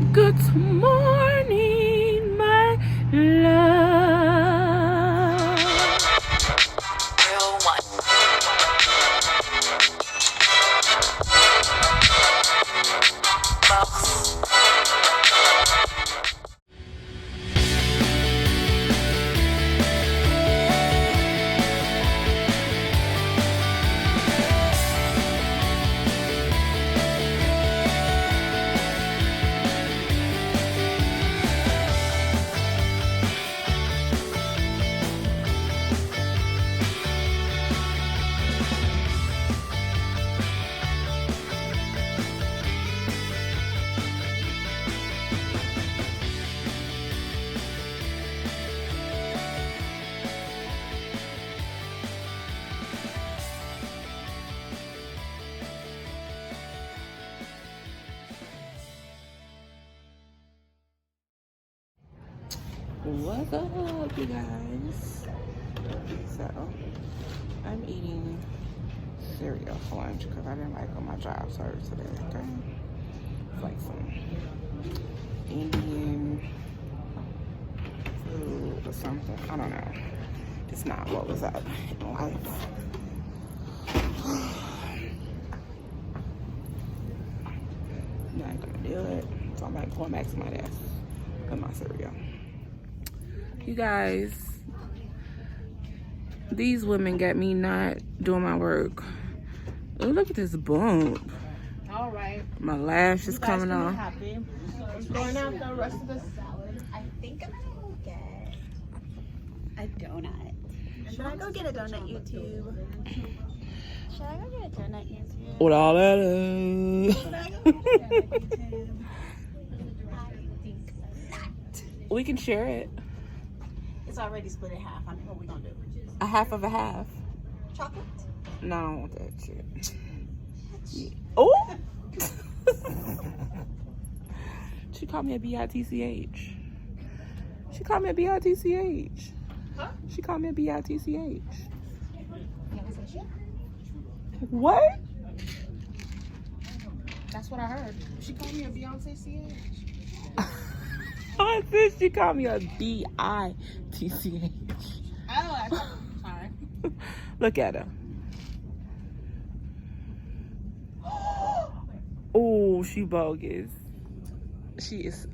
Good morning, my love. Real one. Boss. What's up, you guys? So, I'm eating cereal for lunch because I didn't like what my job served today, okay? It's like some Indian food or something. I don't know. It's not what was up in life. Not gonna do it. So I'm like going back to my desk with my cereal. You guys, these women got me not doing my work. Oh, look at this bump. All right. My lash is coming off. Happy. What's going on with the rest of the salad? I think I'm gonna go get a donut. Should I go get a donut, YouTube? Should I go get a donut, YouTube? What all that is. Should I go get a donut, YouTube? I think not. We can share it. It's already split in half. I mean, what we gonna do? A half of a half. Chocolate? No, I don't want that shit. Oh! She called me a B-I-T-C-H. She called me a B-I-T-C-H. Huh? She called me a B-I-T-C-H. You ever say shit? What? That's what I heard. She called me a Beyonce CH. I said she called me a B-I-T-C-H. Oh, sorry. Look at her. Oh, she bogus. She is.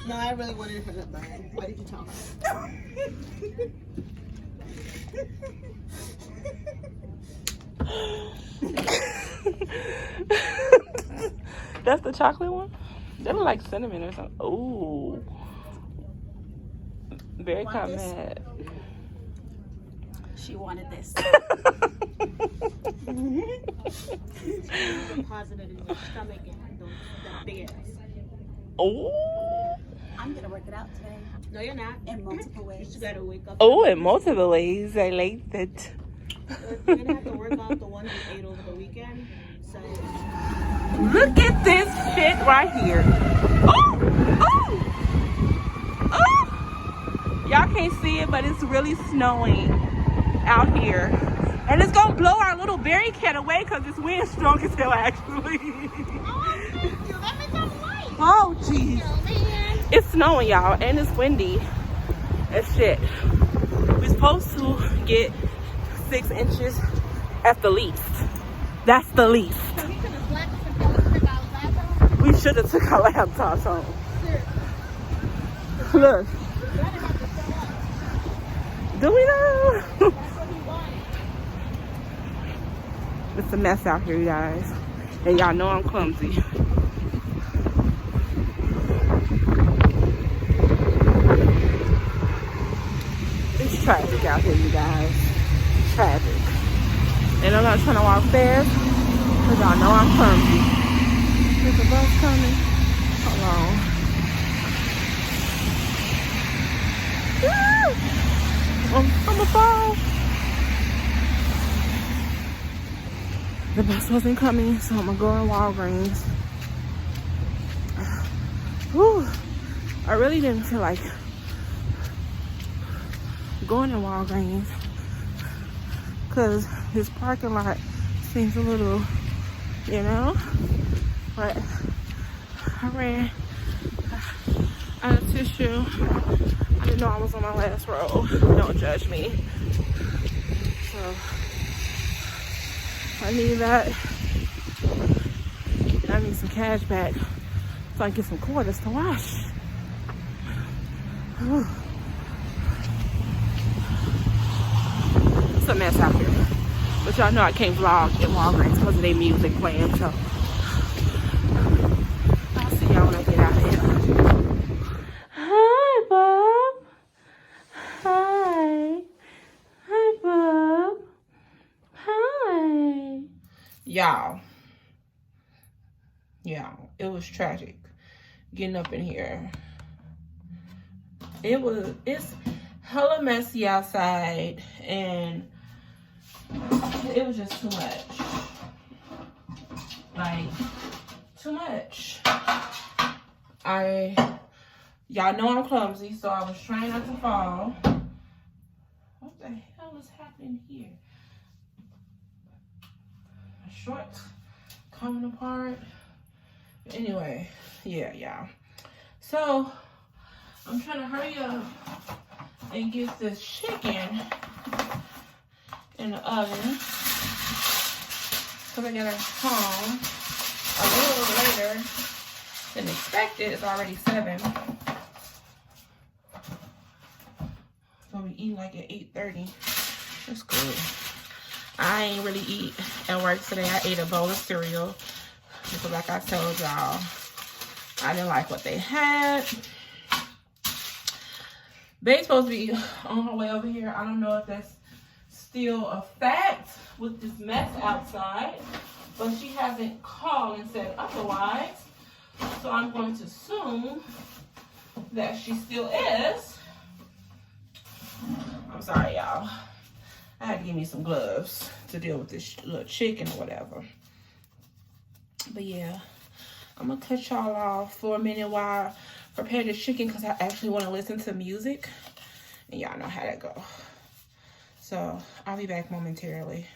No, I really wanted her to burn. Why did you tell me? That's the chocolate one? That look like cinnamon or something. Oh. Very Want this? mad. She wanted this. Deposit it in your stomach and that big ass. Oh. I'm gonna work it out today No, you're not. in multiple ways. You gotta wake up. Oh, in multiple ways. I like that. You're gonna have to work out the ones you ate over the weekend. So Look at this shit right here. Oh! Oh! Oh! Y'all can't see it, but it's really snowing out here. And it's gonna blow our little berry cat away because this wind's strong as hell, actually. Oh, jeez. It's snowing, y'all, and it's windy as shit. We're supposed to get 6 inches at the least. That's the least. We should have took our laptops home. Look. Do we know? It's a mess out here, you guys. And y'all know I'm clumsy. It's traffic out here, you guys. Traffic. And I'm not trying to walk fast because y'all know I'm clumsy. There's a bus coming. Hold on. Woo! I'm gonna fall. The bus wasn't coming, so I'm gonna go in Walgreens. Whew. I really didn't feel like going in Walgreens because this parking lot seems a little, you know, but ran out of tissue. I didn't know I was on my last roll. Don't judge me. So I need that. And I need some cash back so I can get some quarters to wash. Whew. It's a mess out here. But y'all know I can't vlog at Walgreens because of their music playing, so I'll see y'all when I get out of here. Hi, Bob. Hi. Hi, Bob. Hi. Y'all, it was tragic getting up in here. It's hella messy outside, and it was just too much. Like, too much. Y'all know I'm clumsy, so I was trying not to fall. What the hell is happening here? My shorts coming apart. Anyway, yeah, y'all. So, I'm trying to hurry up and get this chicken in the oven because I got it home a little later than expected. It's already 7. So we eat like at 8:30. That's good. I ain't really eat at work today. I ate a bowl of cereal because, like I told y'all, I didn't like what they had. They're supposed to be on her way over here. I don't know if that's still a fact with this mess outside, but she hasn't called and said otherwise. So I'm going to assume that she still is. I'm sorry, y'all. I had to give me some gloves to deal with this little chicken or whatever. But yeah, I'm gonna cut y'all off for a minute while I prepare this chicken because I actually want to listen to music, and y'all know how that go. So I'll be back momentarily.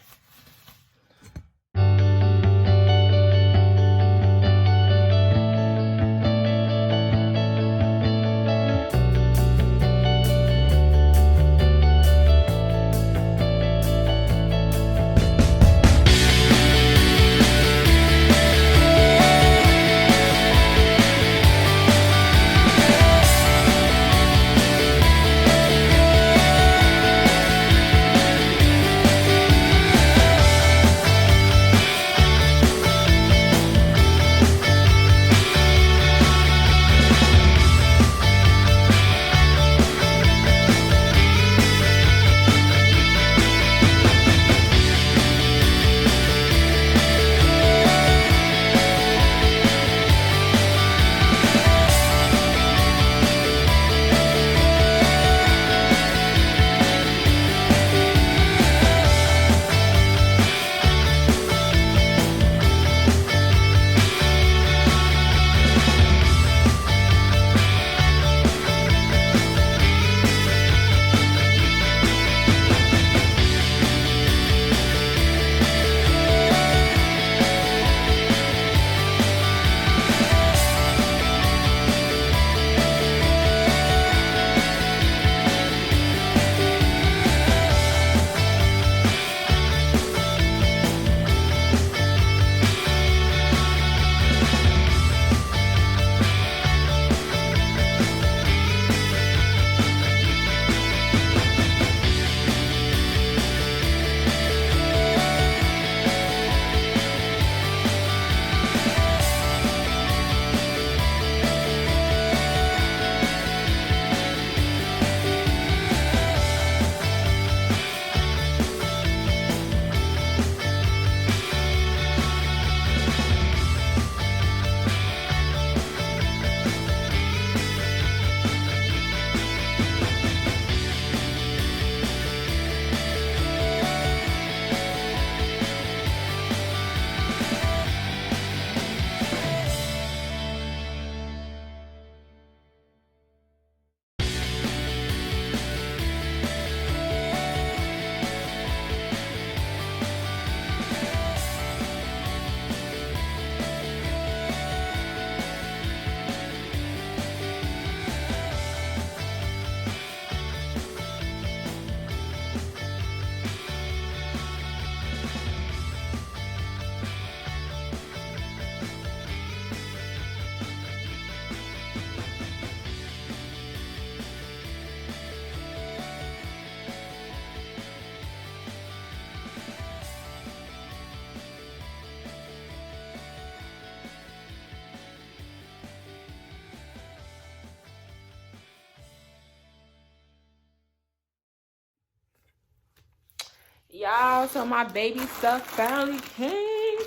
Y'all, so my baby stuff finally came.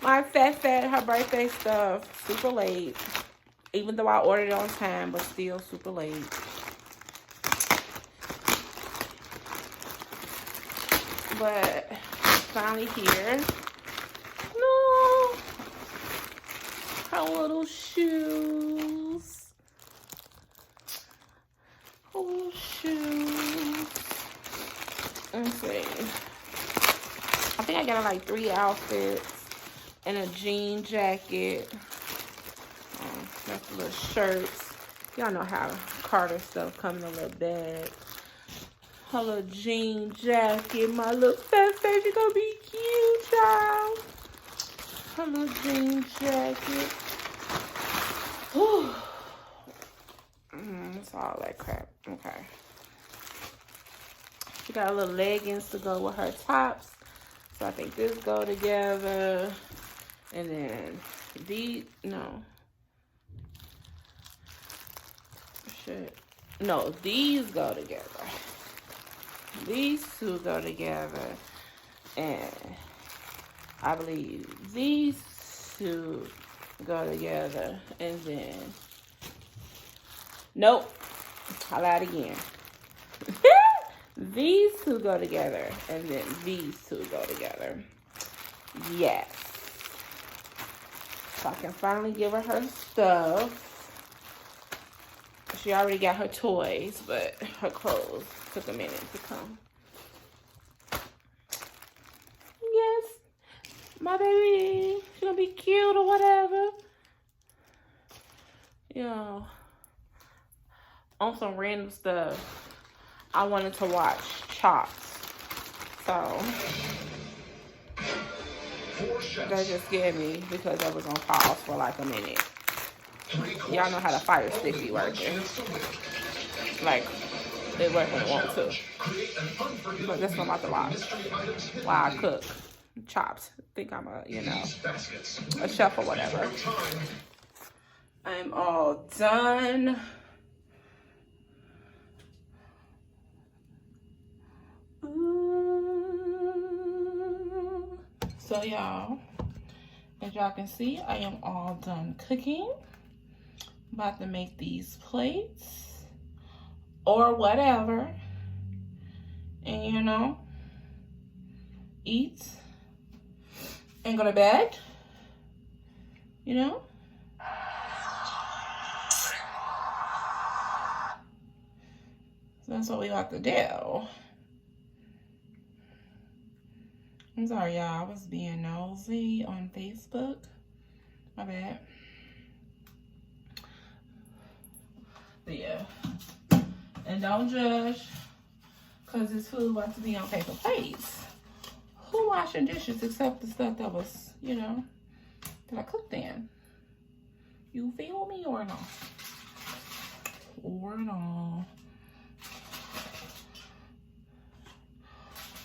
My her birthday stuff, super late. Even though I ordered it on time, but still super late. But finally here. No, her little shoes. Her little shoes. Let's see. I think I got like 3 outfits and a jean jacket. That's the little shirts. Y'all know how Carter stuff come in a little bag. Her little jean jacket. My little fat face is gonna be cute, y'all. Her little jean jacket. Whew. That's all that crap. Okay. She got a little leggings to go with her tops. So I think this go together. And then these, no. Shit. No, these go together. These two go together. And I believe these two go together. And then, nope. I lied again. These two go together, and then these two go together. Yes. So I can finally give her her stuff. She already got her toys, but her clothes took a minute to come. Yes. My baby. She's gonna be cute or whatever. Yo. On some random stuff. I wanted to watch Chops, so that just scared me because I was on pause for like a minute. Y'all know how the fire stick be working. Like, it work when it want to. But this one I'm about to watch while I cook Chops. Think I'm a, you know, a chef or whatever. I'm all done. So y'all, as y'all can see, I am all done cooking. About to make these plates or whatever, and you know, eat and go to bed, you know. So that's what we about to do. I'm sorry, y'all. I was being nosy on Facebook. My bad. But yeah. And don't judge, because this food about to be on paper plates. Who washing dishes except the stuff that was, you know, that I cooked in? You feel me or no? Or no?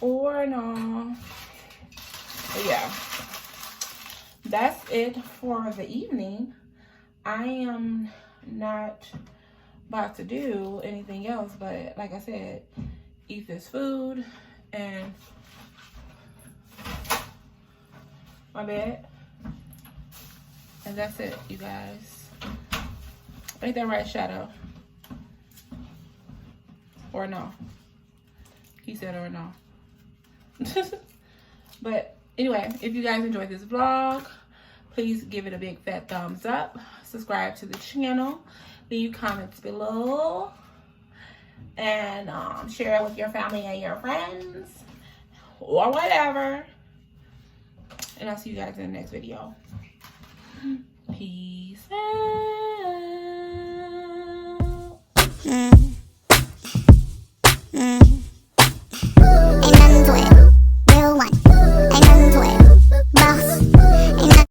Or no? But yeah, that's it for the evening. I am not about to do anything else, but like I said, eat this food and my bed. And that's it, you guys. Ain't that right, Shadow? Or no? He said or no. But anyway, if you guys enjoyed this vlog, please give it a big fat thumbs up. Subscribe to the channel. Leave comments below. And share it with your family and your friends. Or whatever. And I'll see you guys in the next video.